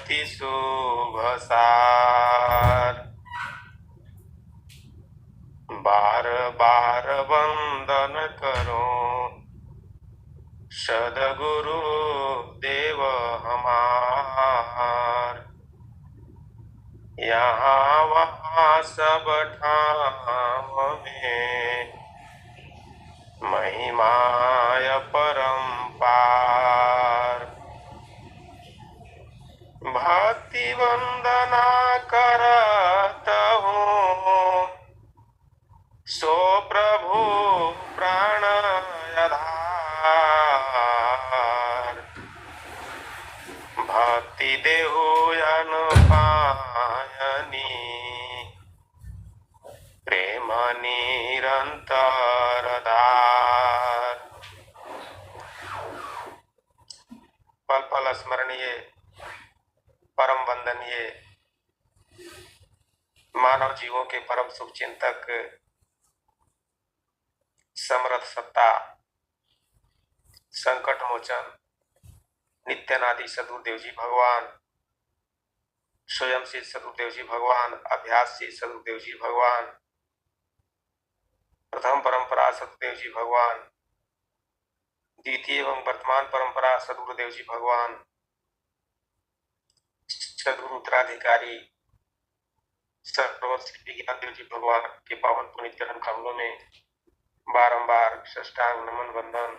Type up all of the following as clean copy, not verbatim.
अति शुभ सार। बार बार वंदन करो सदगुरु देव हमार। यहाँ वहाँ सब ठाम में महिमाय परम्पार। भक्ति वंदना करत हूँ सो प्रभु प्राण आधार। भक्ति देहु अनुपायनी प्रेम निरंतर धार। पल पल स्मरणीय परम वंदनीय मानव जीवों के परम सुख चिंतक समर्थ सत्ता संकट मोचन नित्यानादि सदगुरुदेव जी भगवान, स्वयं से सदगुरुदेव जी भगवान, अभ्यास से सदगुरुदेव जी भगवान, प्रथम परंपरा सदगुरुदेव जी भगवान, द्वितीय एवं वर्तमान परंपरा सदगुरुदेव जी भगवान, सदगुरु उत्तराधिकारी सर्वश्री विज्ञान देव जी भगवान के पावन पुनीत चरण कमलों में बारंबार साष्टांग नमन वंदन।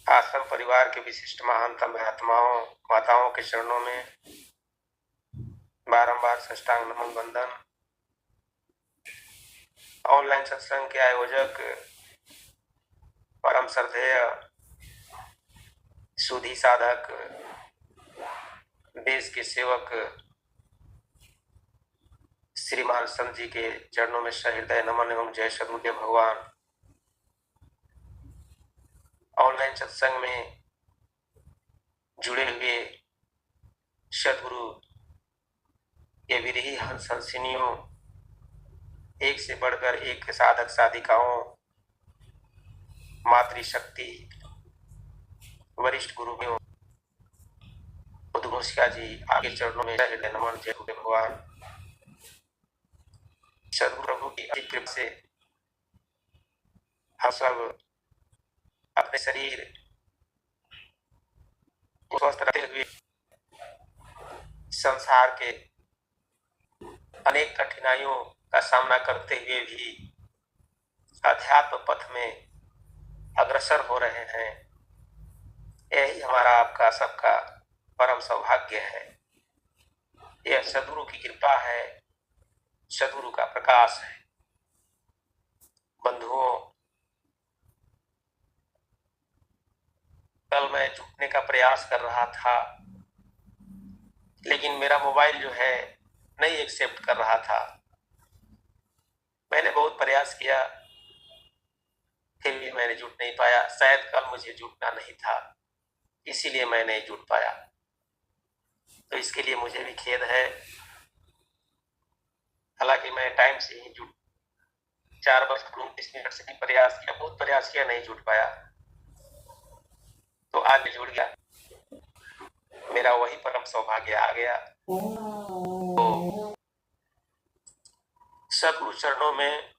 आश्रम परिवार के विशिष्ट महानतम महात्माओं माताओं के चरणों में बारंबार साष्टांग नमन वंदन। ऑनलाइन सत्संग के आयोजक परम श्रद्धेय सुधी साधक देश के सेवक श्रीमान संत जी के चरणों में सहृदय नमन एवं जय सदगुरुदेव भगवान। ऑनलाइन सत्संग में जुड़े हुए सदगुरु के विरही हंस हंसिनियों, एक से बढ़कर एक साधक साधिकाओं, मातृशक्ति वरिष्ठ गुरुओं, उद्घोषिका जी आपके चरणों में हृदय नमन जय गुरुदेव भगवान। सदगुरु प्रभु की अधिक कृपा से हम सब अपने शरीर को स्वस्थ रखते हुए संसार के अनेक कठिनाइयों का सामना करते हुए भी अध्यात्म पथ में अग्रसर हो रहे हैं। यही हमारा आपका सबका परम सौभाग्य है। यह सदगुरु की कृपा है, सदगुरु का प्रकाश है। बंधुओं, कल मैं जुटने का प्रयास कर रहा था, लेकिन मेरा मोबाइल जो है नहीं एक्सेप्ट कर रहा था। मैंने बहुत प्रयास किया, फिर भी मैंने जुट नहीं पाया। शायद कल मुझे जुटना नहीं था, इसीलिए मैं नहीं जुट पाया। तो इसके लिए मुझे भी खेद है। हालांकि मैं टाइम से ही जुट 4:29 से भी प्रयास किया, बहुत प्रयास किया, नहीं जुट पाया। तो आज जुड़ गया, मेरा वही परम सौभाग्य आ गया। तो सदगुरु चरणों में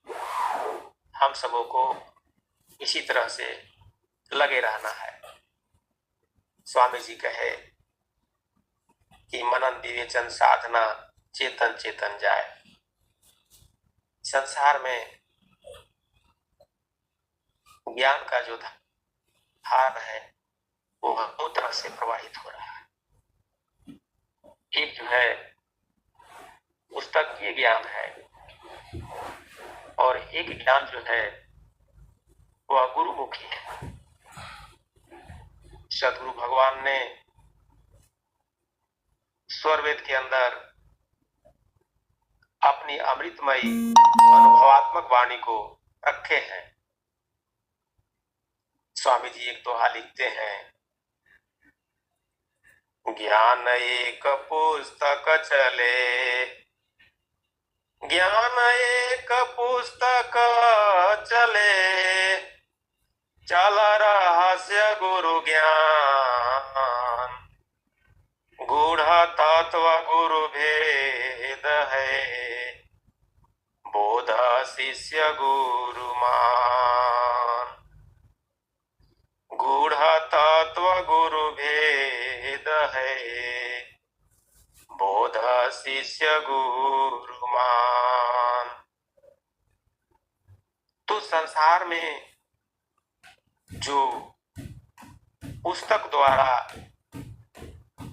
हम सबों को इसी तरह से लगे रहना है। स्वामी जी कहे कि मनन विवेचन साधना चेतन चेतन जाए। संसार में ज्ञान का जो धार है वो दो तरह से प्रवाहित हो रहा है। एक जो है पुस्तकीय ज्ञान है, और एक ज्ञान जो है वह गुरुमुखी है। सदगुरु भगवान ने स्वरवेद के अंदर अपनी अमृतमयी अनुभवात्मक वाणी को रखे हैं। स्वामी जी एक दोहा लिखते हैं, ज्ञान एक पुस्तक चले, ज्ञान एक पुस्तक चले, चल रहस्य गुरु ज्ञान, शिष्य गुरु मान, गूढ़ तत्व गुरु भेद है, बोध शिष्य गुरु मान। तो संसार में जो पुस्तक द्वारा,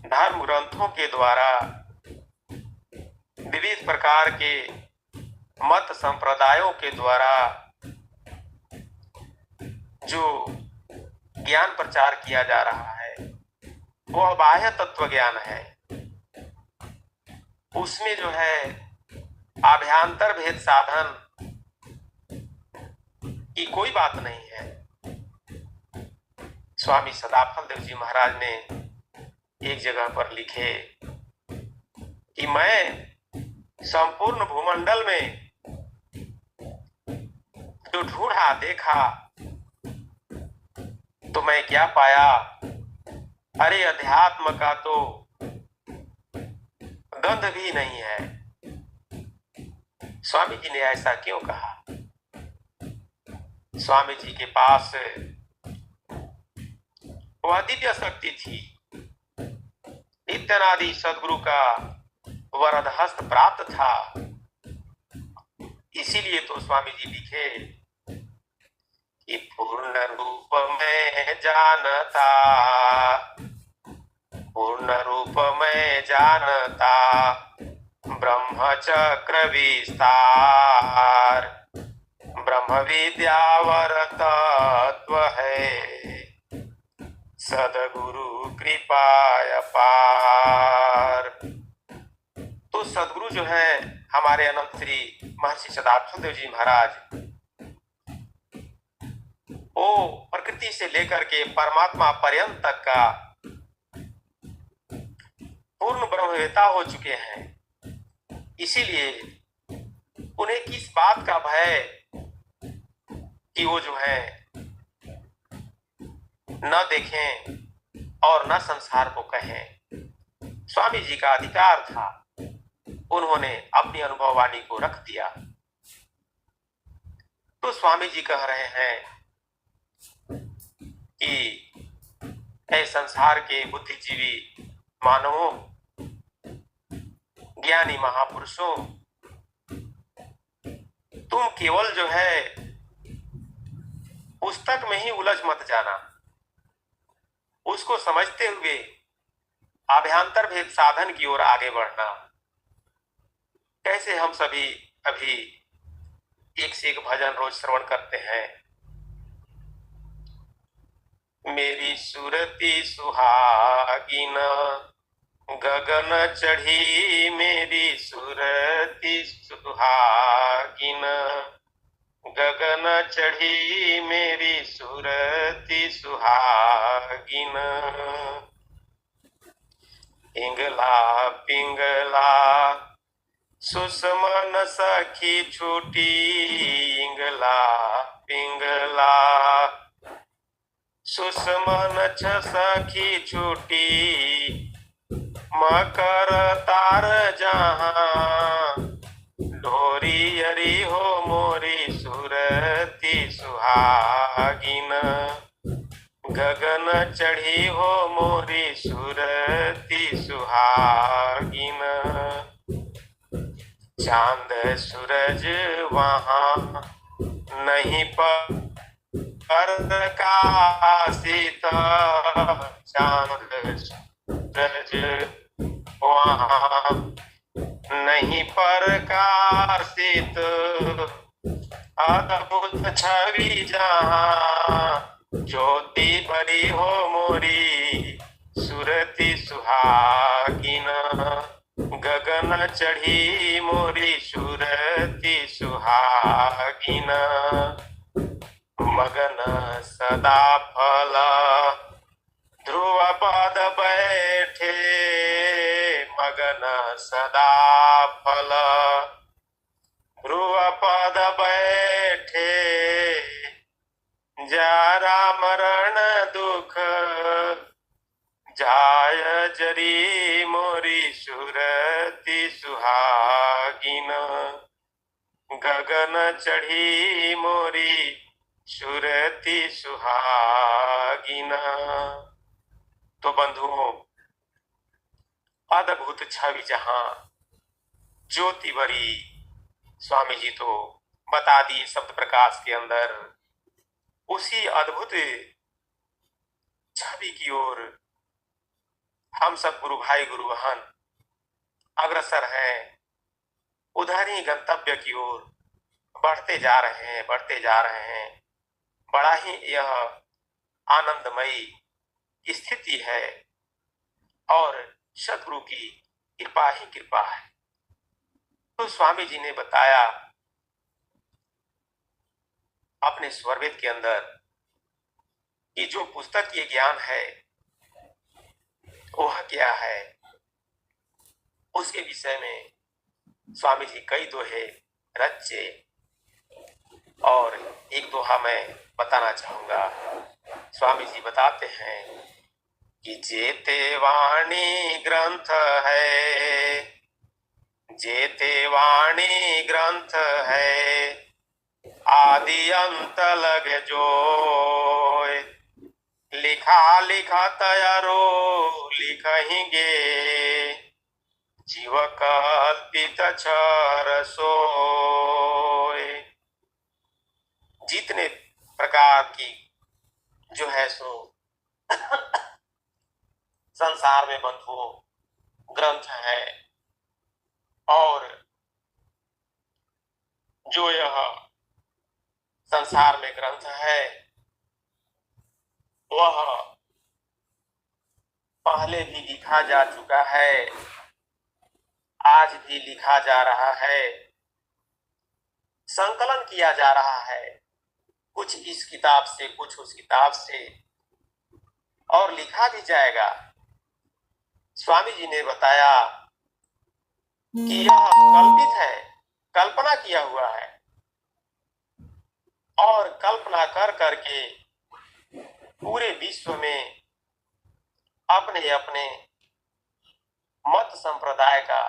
धर्म ग्रंथों के द्वारा, विविध प्रकार के मत संप्रदायों के द्वारा जो ज्ञान प्रचार किया जा रहा है वो बाह्य तत्व ज्ञान है। उसमें जो है आभ्यंतर भेद साधन की कोई बात नहीं है। स्वामी सदाफल देव जी महाराज ने एक जगह पर लिखे कि मैं संपूर्ण भूमंडल में जो ढूंढा देखा तो मैं क्या पाया, अरे अध्यात्म का तो गंध भी नहीं है। स्वामी जी ने ऐसा क्यों कहा? स्वामी जी के पास वह दिव्य शक्ति थी, नित्यानादि सदगुरु का वरद हस्त प्राप्त था। इसीलिए तो स्वामी जी लिखे कि पूर्ण रूप में जानता, पूर्ण रूप में जानता ब्रह्म चक्र विस्तार, ब्रह्म विद्यावर तत्व है, सदगुरु कृपा अपार। तो सदगुरु जो है हमारे अनंत श्री महर्षि सदाफल देव जी महाराज, वो प्रकृति से लेकर के परमात्मा पर्यंत तक का पूर्ण ब्रह्मवेता हो चुके हैं। इसीलिए उन्हें किस बात का भय कि वो जो है न देखें और न संसार को कहें। स्वामी जी का अधिकार था, उन्होंने अपनी अनुभव वाणी को रख दिया। तो स्वामी जी कह रहे हैं कि ऐ संसार के बुद्धिजीवी मानवों, ज्ञानी महापुरुषों, तुम केवल जो है पुस्तक में ही उलझ मत जाना, उसको समझते हुए आभ्यंतर भेद साधन की ओर आगे बढ़ना। कैसे हम सभी अभी एक से एक भजन रोज श्रवण करते हैं। मेरी सुरती सुहागिन गगन चढ़ी, मेरी सुरती सुहागिन गगन चढ़ी, मेरी सुरती सुहागिन, इंगला पिंगला सुषमन सखी छूटी, इंगला पिंगला सुषमन छ सखी छूटी, मकर तार जहां ढोरी अरी हो मोरी सुरती सुहागिन, गगन चढ़ी हो मोरी सुरती सुहागिन, चांद सूरज वहां नहीं पर प्रकाशित, चांद सूरज वहां नहीं प्रकाशित, अद्भुत छवि जहां ज्योति बड़ी हो मोरी सुरती सुहागिन, गगन चढ़ी मोरी सुरती सुहागिन, मगन सदा फल ध्रुव पद बैठे, मगन सदा फल ध्रुव पद बैठे, जरा मरण दुख जाय जरी मोरी सुरती सुहागिन, गगन चढ़ी मोरी सुरती सुहागिना। तो बंधुओं, अद्भुत छवि जहां ज्योति भरी, स्वामी जी तो बता दिए शब्द प्रकाश के अंदर। उसी अद्भुत छवि की ओर हम सब गुरु भाई गुरु बहन अग्रसर हैं, उधर ही गंतव्य की ओर बढ़ते जा रहे हैं, बढ़ते जा रहे हैं। बड़ा ही यह आनंदमयी स्थिति है और सदगुरु की कृपा ही कृपा है। तो स्वामी जी ने बताया अपने स्वरवेद के अंदर कि जो पुस्तक ये ज्ञान है वह क्या है, उसके विषय में स्वामी जी कई दोहे रचे और एक दोहा मैं बताना चाहूंगा। स्वामी जी बताते हैं कि जेते वाणी ग्रंथ है, जेते वाणी ग्रंथ है, आदि अंत लगे जोय, लिखा लिखा तैयारो लिखेंगे, जीव कल्पित छर सोय। जितने प्रकार की जो है सो संसार में बंधुओं ग्रंथ है, और जो यह संसार में ग्रंथ है वह पहले भी लिखा जा चुका है, आज भी लिखा जा रहा है, संकलन किया जा रहा है, कुछ इस किताब से कुछ उस किताब से, और लिखा भी जाएगा। स्वामी जी ने बताया कि यह कल्पित है, कल्पना किया हुआ है, और कल्पना कर करके पूरे विश्व में अपने अपने मत संप्रदाय का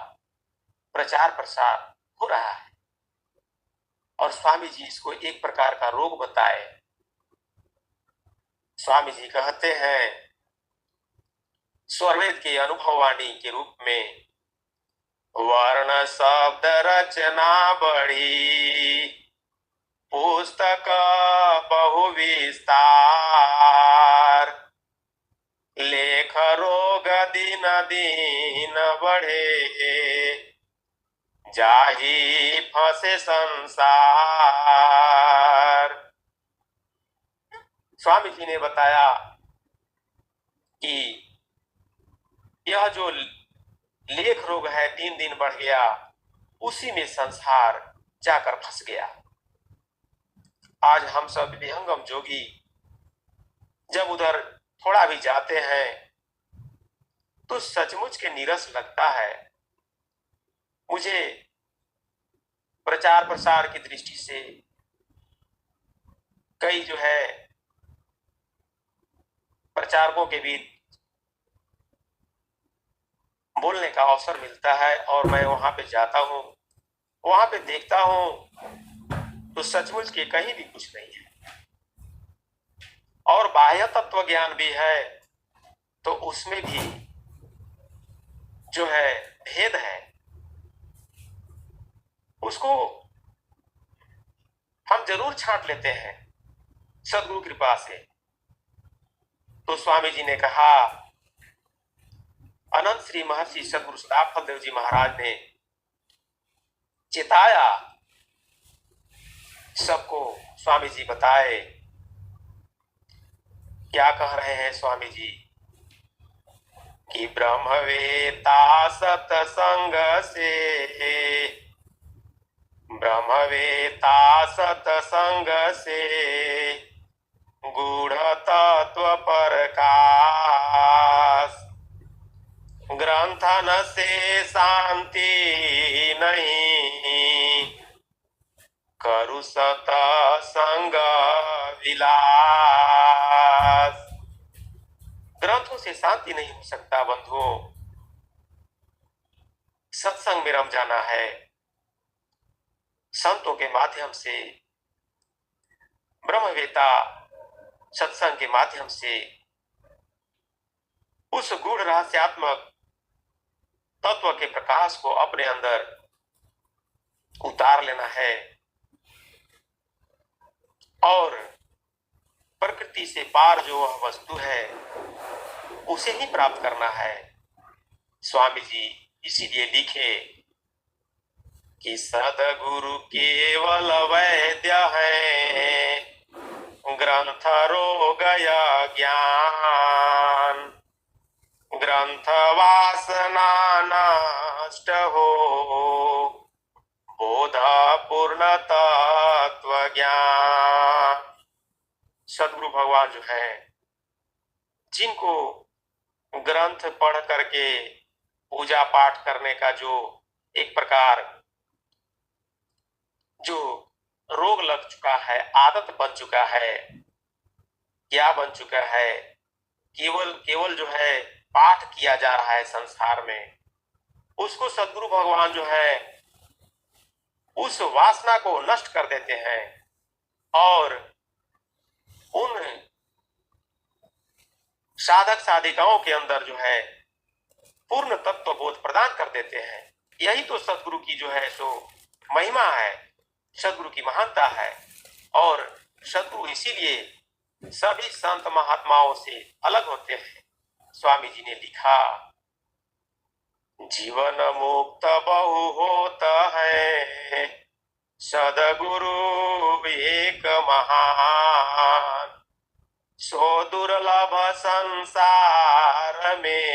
प्रचार प्रसार हो रहा है। और स्वामी जी इसको एक प्रकार का रोग बताए। स्वामी जी कहते हैं स्वरवेद के अनुभववाणी के रूप में, वर्ण शब्द रचना बड़ी, पुस्तक बहु विस्तार, लेख रोग दिन दिन बढ़े, जाहि फंसे संसार। स्वामी जी ने बताया कि यह जो लेख रोग है दिन दिन बढ़ गया, उसी में संसार जाकर फंस गया। आज हम सब विहंगम जोगी जब उधर थोड़ा भी जाते हैं तो सचमुच के नीरस लगता है। मुझे प्रचार प्रसार की दृष्टि से कई जो है प्रचारकों के बीच बोलने का अवसर मिलता है, और मैं वहां पे जाता हूं, वहां पे देखता हूं तो सचमुच के कहीं भी कुछ नहीं है, और बाह्य तत्व ज्ञान भी है तो उसमें भी जो है भेद है। उसको हम जरूर छांट लेते हैं सदगुरु कृपा से। तो स्वामी जी ने कहा, अनंत श्री महर्षि सदगुरु सदाफल देव जी महाराज ने चिताया सबको। स्वामी जी बताए, क्या कह रहे हैं स्वामी जी कि ब्रह्मवेता सतसंग से, ब्रह्मवेता सतसंग से, गूढ़ तत्व प्रकाश, ग्रंथन से शांति नहीं, करु सतसंग विलास। ग्रंथों से शांति नहीं हो सकता बंधुओं, सत्संग में रम जाना है। संतों के माध्यम से, ब्रह्मवेता सत्संग के माध्यम से उस गूढ़ रहस्यात्मक तत्व के प्रकाश को अपने अंदर उतार लेना है और प्रकृति से पार जो वह वस्तु है उसे ही प्राप्त करना है। स्वामी जी इसीलिए लिखे कि सदगुरु केवल वैद्य है, ग्रंथ रोग या ज्ञान, ग्रंथ वासना नष्ट हो, बोध पूर्ण तत्व ज्ञान। सदगुरु भगवान जो है, जिनको ग्रंथ पढ़ करके पूजा पाठ करने का जो एक प्रकार जो रोग लग चुका है, आदत बन चुका है, क्या बन चुका है, केवल केवल जो है पाठ किया जा रहा है संसार में, उसको सदगुरु भगवान जो है उस वासना को नष्ट कर देते हैं और उन साधक साधिकाओं के अंदर जो है पूर्ण तत्व बोध प्रदान कर देते हैं। यही तो सदगुरु की जो है सो महिमा है, सदगुरु की महानता है। और सदगुरु इसीलिए सभी संत महात्माओं से अलग होते हैं। स्वामी जी ने लिखा, जीवन मुक्त बहु होता है, सदगुरु एक महान, सो दुर्लभ संसार में,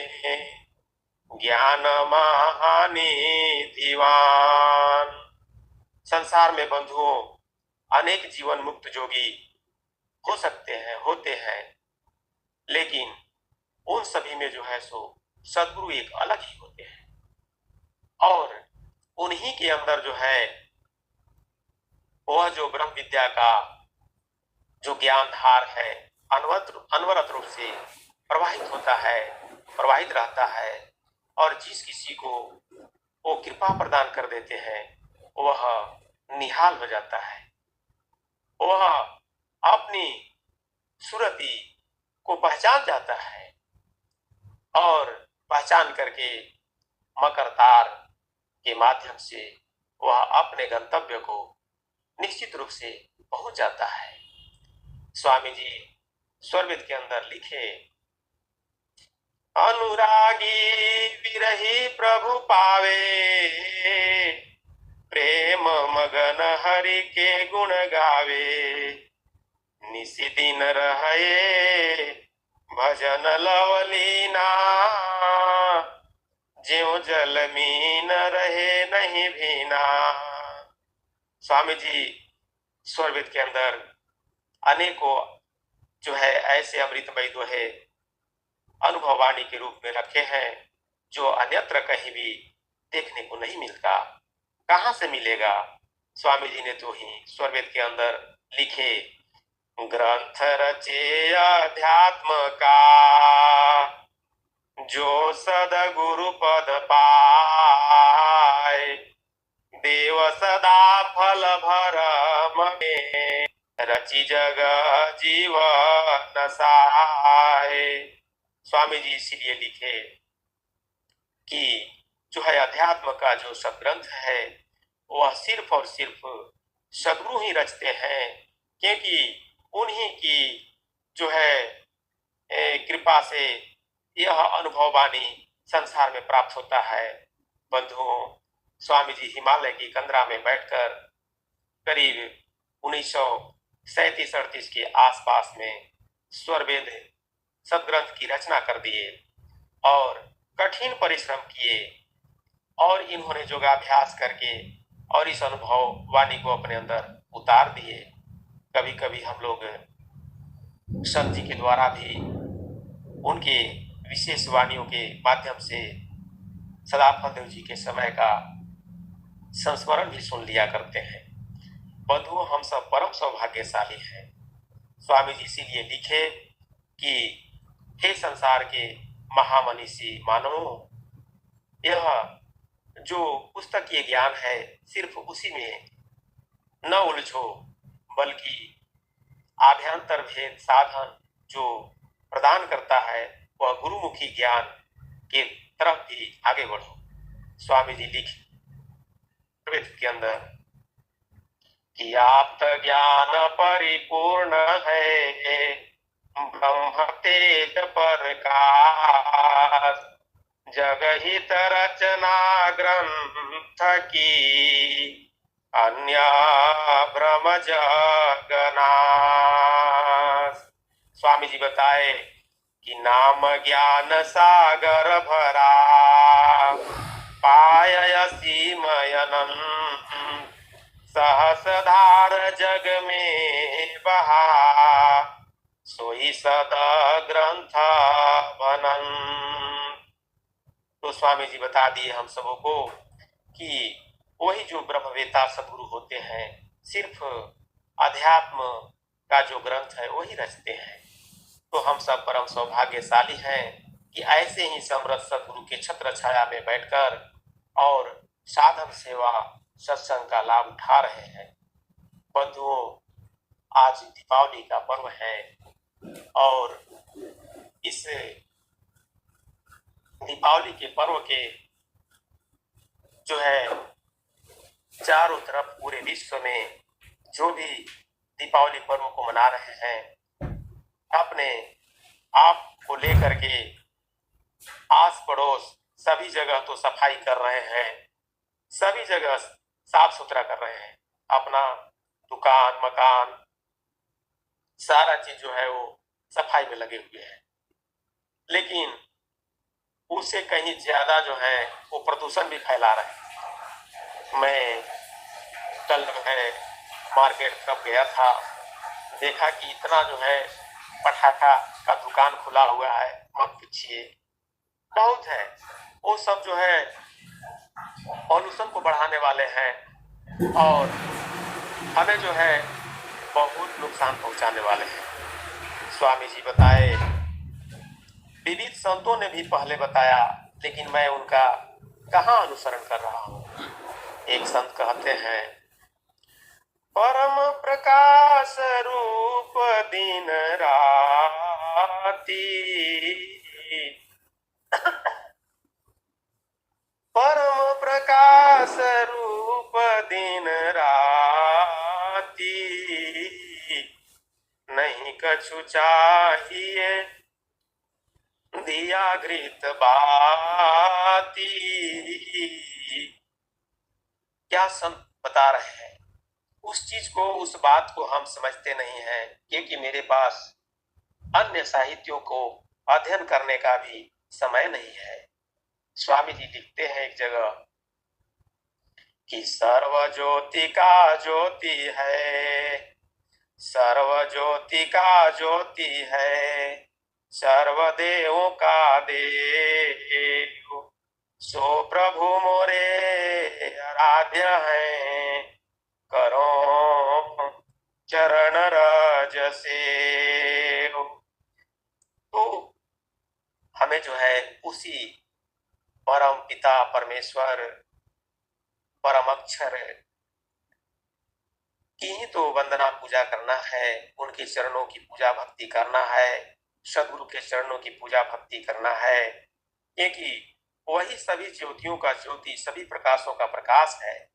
ज्ञान महानिधिवान। संसार में बंधुओं अनेक जीवन मुक्त जोगी हो सकते हैं, होते हैं, लेकिन उन सभी में जो है सो सदगुरु एक अलग ही होते हैं और उन्हीं के अंदर जो है वह जो ब्रह्म विद्या का जो ज्ञान धार है अनवरत रूप से प्रवाहित होता है, प्रवाहित रहता है और जिस किसी को वो कृपा प्रदान कर देते हैं वह निहाल हो जाता है। वह अपनी सुरति को पहचान जाता है और पहचान करके मकर तार के माध्यम से वह अपने गंतव्य को निश्चित रूप से पहुंच जाता है। स्वामी जी स्वरवेद के अंदर लिखे, अनुरागी विरही प्रभु पावे, प्रेम मगन हरि के गुण गावे, निसी दिन रहे भजन लवलीना, ज्यों जल मीन रहे नहीं भीना। स्वामी जी स्वरवेद के अंदर अनेकों जो है ऐसे अमृतमय दोहे अनुभव वाणी के रूप में रखे हैं जो अन्यत्र कहीं भी देखने को नहीं मिलता। कहाँ से मिलेगा? स्वामी जी ने तो ही स्वरवेद के अंदर लिखे, ग्रंथ रचे अध्यात्म का, जो सदगुरु पद पाए, देव सदा फल भरम में, रचि जग जीवन साए। स्वामी जी इसीलिए लिखे कि जो है अध्यात्म का जो सदग्रंथ है वह सिर्फ और सिर्फ सदगुरु ही रचते हैं, क्योंकि उन्हीं की जो है कृपा से यह अनुभव वाणी संसार में प्राप्त होता है। बंधुओं, स्वामी जी हिमालय की कंदरा में बैठकर करीब 1937-38 के आसपास में स्वरवेद सदग्रंथ की रचना कर दिए और कठिन परिश्रम किए और इन्होंने योगाभ्यास करके और इस अनुभव वाणी को अपने अंदर उतार दिए। कभी कभी हम लोग संत जी के द्वारा भी उनके विशेष वाणियों के माध्यम से सदाफल देव जी के समय का संस्मरण भी सुन लिया करते हैं। बंधुओं, हम सब परम सौभाग्यशाली हैं। स्वामी जी इसीलिए लिखे कि हे संसार के महामनीषी मानवों, यह जो पुस्तकीय ज्ञान है सिर्फ उसी में न उलझो, बल्कि आभ्यंतर भेद साधन जो प्रदान करता है वह गुरुमुखी ज्ञान के तरफ भी आगे बढ़ो। स्वामी जी लिखे के अंदर कि आप ज्ञान परिपूर्ण है, ब्रह्म तेज प्रकाश, जगहित रचना ग्रंथ की, अन्य भ्रम जगनाश। स्वामी जी बताए कि नाम ज्ञान सागर भरा, पाय सीमयनन, सहस्रधार जग में बहा, सोई सदा ग्रंथ बनन। तो स्वामी जी बता दिए हम सबों को कि वही जो ब्रह्मवेता सदगुरु होते हैं सिर्फ अध्यात्म का जो ग्रंथ है वही रचते हैं। तो हम सब परम सौभाग्यशाली हैं कि ऐसे ही समृद्ध सदगुरु के छत्र छाया में बैठकर और साधन सेवा सत्संग का लाभ उठा रहे हैं। बंधुओं, आज दीपावली का पर्व है और इस दीपावली के पर्व के जो है चारों तरफ पूरे विश्व में जो भी दीपावली पर्व को मना रहे हैं अपने आप को लेकर के आस पड़ोस सभी जगह तो सफाई कर रहे हैं, सभी जगह साफ सुथरा कर रहे हैं। अपना दुकान मकान सारा चीज जो है वो सफाई में लगे हुए हैं, लेकिन उससे कहीं ज्यादा जो है वो प्रदूषण भी फैला रहे हैं। मैं कल जो है मार्केट कब गया था, देखा कि इतना जो है पटाखा का दुकान खुला हुआ है, मत पूछिए, बहुत है। वो सब जो है पॉल्यूशन को बढ़ाने वाले हैं और हमें जो है बहुत नुकसान पहुंचाने वाले हैं। स्वामी जी बताए, विविध संतों ने भी पहले बताया, लेकिन मैं उनका कहाँ अनुसरण कर रहा हूँ। एक संत कहते हैं, परम प्रकाश रूप दिन राती, परम प्रकाश रूप दिन राती, नहीं कछु चाहिए दिया घृत बाती। क्या संत बता रहे हैं, उस चीज को उस बात को हम समझते नहीं हैं, क्योंकि मेरे पास अन्य साहित्यों को अध्ययन करने का भी समय नहीं है। स्वामी जी लिखते हैं एक जगह कि सर्व ज्योति का ज्योति है, सर्व ज्योति का ज्योति है, सर्वदेवों का देव, सो प्रभु मोरे आराध्य है, करो चरण रज से। तो हमें जो है उसी परम पिता परमेश्वर परम अक्षर की ही तो वंदना पूजा करना है, उनके चरणों की पूजा भक्ति करना है, सदगुरु के चरणों की पूजा भक्ति करना है, क्योंकि वही सभी ज्योतियों का ज्योति, सभी प्रकाशों का प्रकाश है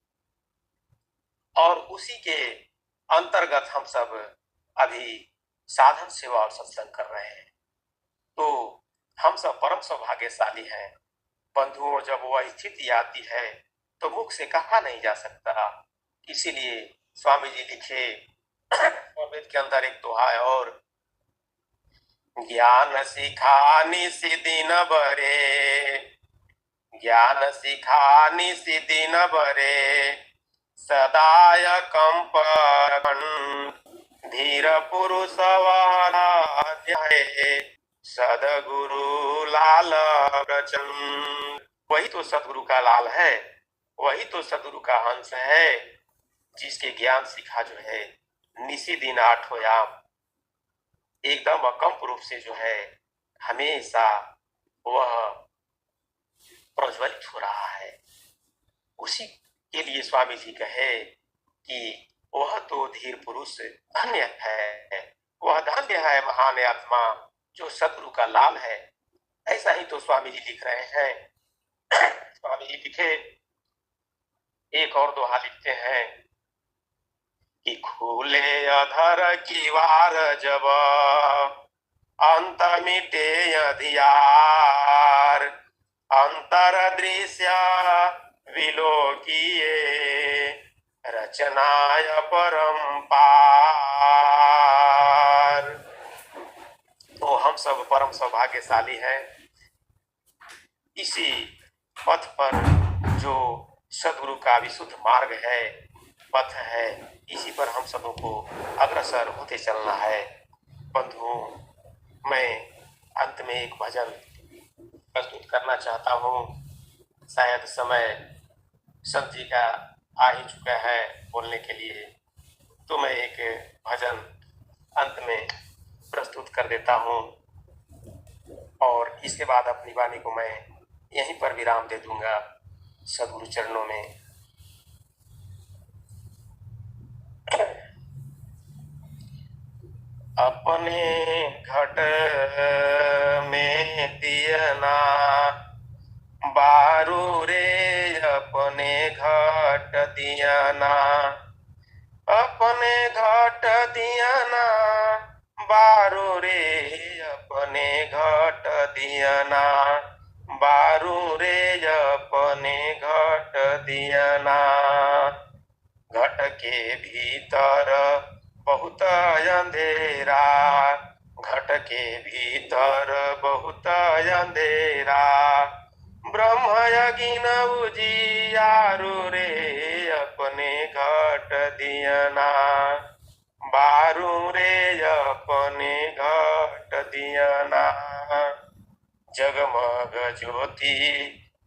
और उसी के अंतर्गत हम सब अभी साधन सेवा और सत्संग कर रहे हैं। तो हम सब परम सौभाग्यशाली हैं। बंधुओं, जब वह स्थिति आती है तो मुख से कहा नहीं जा सकता, इसीलिए स्वामी जी लिखे अमृत के अंदर एक दोहा है, और ज्ञान सिखा निसि दिन बरे, ज्ञान सिखा निसि दिन बरे, सदाय कंप धीर पुरुष वाध्याय, सदगुरु लाल प्रचंड। वही तो सदगुरु का लाल है, वही तो सदगुरु का हंस है, जिसके ज्ञान सिखा जो है निसी दिन आठों याम एकदम अकम्प रूप से जो है हमेशा वह प्रज्वलित हो रहा है। उसी के लिए स्वामी जी कहे कि वह तो धीर पुरुष धन्य है, वह धन्य है महान आत्मा जो सतगुरु का लाल है। ऐसा ही तो स्वामी जी लिख रहे हैं। स्वामी जी लिखे एक और दोहा लिखते हैं कि खुले अधर की वार जब अंत मिटे अधियार, अंतर दृश्य विलोकिए रचनाय परम्पार। तो हम सब परम सौभाग्यशाली हैं। इसी पथ पर जो सद्गुरु का विशुद्ध मार्ग है, पथ है, इसी पर हम सबों को अग्रसर होते चलना है। बंधुओं, मैं अंत में एक भजन प्रस्तुत करना चाहता हूँ। शायद समय संत जी का आ ही चुका है बोलने के लिए, तो मैं एक भजन अंत में प्रस्तुत कर देता हूँ और इसके बाद अपनी वाणी को मैं यहीं पर विराम दे दूंगा सद्गुरु चरणों में। अपने घट में दियना बारू रे, अपने घट दियना, अपने घट दियना बारू रे, अपने घट दियना बारू रे, अपने घट दियना। घट के भीतर बहुत अंधेरा, घट के भीतर बहुत अंधेरा, ब्रह्म यज्ञ उजियारू रे, अपने घट दियना बारू रे, अपने घट दियना। जगमग ज्योति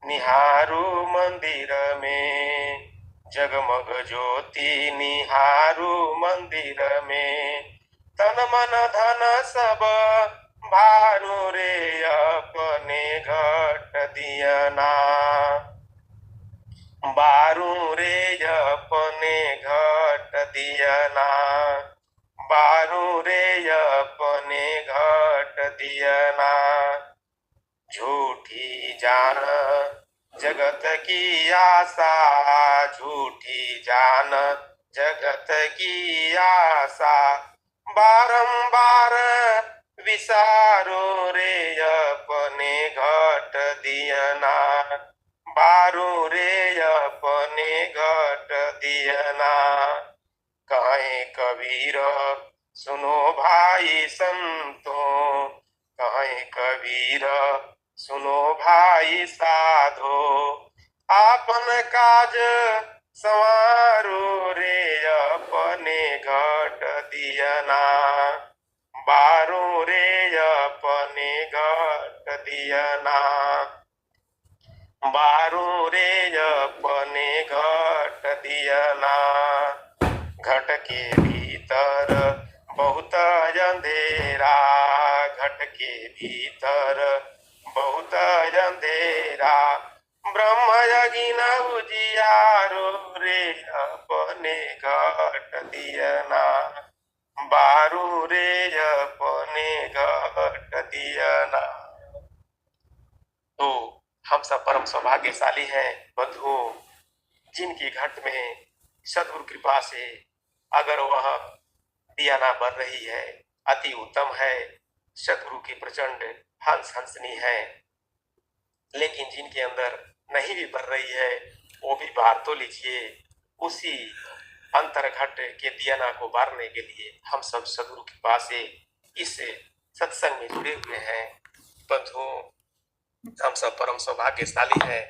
निहारू मंदिर में, जगमग ज्योति निहारू मंदिर में, तन मन धन सब भारू रे, अपने घट दियना बारू रे, अपने घट दियना बारू रे, अपने घट दियना। झूठी जान जगत की आशा, झूठी जान जगत की आशा, बारंबार विसारो रे, अपने घट दियना बारू रे, अपने घट दियना। कहें कबीर सुनो भाई संतों, कहें कबीर सुनो भाई साधो, आपन काज संवारो रे, अपने घट दियना बारू रे, अपने घट दियना बारू रे, अपने घट दियना। घट के भीतर बहुत अंधेरा, घट के भीतर बहुत अंधेरा, ब्रह्म यज्ञ उजियारो रे, अपने घट दियना बारू रे, अपने घट दियना। तो हम सब परम सौभाग्यशाली हैं बंधुओं, जिनकी घट में सद्गुरु कृपा से अगर वह दियाना बन रही है, अति उत्तम है। सद्गुरु की प्रचंड हंस हंसनी है। लेकिन जिनके अंदर नहीं भी बन रही है, वो भी बार तो लीजिए। उसी अंतर घट के दियाना को बारने के लिए हम सब सद्गुरु कृपा से इस सत्संग में जुड़े हुए हैं। बंधुओं, हम सब परम सौभाग्यशाली हैं।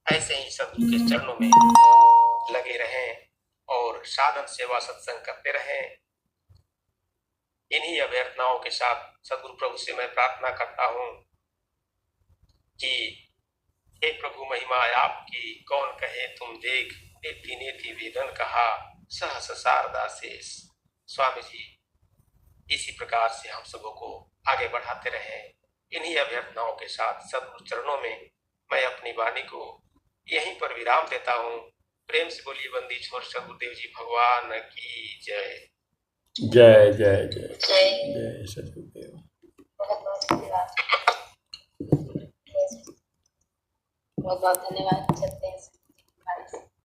ऐसे ही सद्गुरु के चरणों में लगे रहें और साधन सेवा सत्संग करते रहें। इन्हीं अभ्यर्थनाओं के साथ सद्गुरु प्रभु से मैं प्रार्थना करता हूँ कि हे प्रभु, महिमा आपकी कौन कहे तुम देख, नेति नेति वेदन कहा सहस शारदा शेष। स्वामी जी, इसी प्रकार से हम सबों को आगे बढ़ाते रहें। इन्हीं अभ्यर्थनाओं के साथ सद्गुरु चरणों में मैं अपनी वाणी को यहीं पर विराम देता हूँ। प्रेम से बोलिए बंदी छोड़ सतगुरुदेव जी भगवान की जय। जय जय जय जय सतगुरुदेव। बहुत बहुत धन्यवाद। बहुत बहुत धन्यवाद। चलते हैं।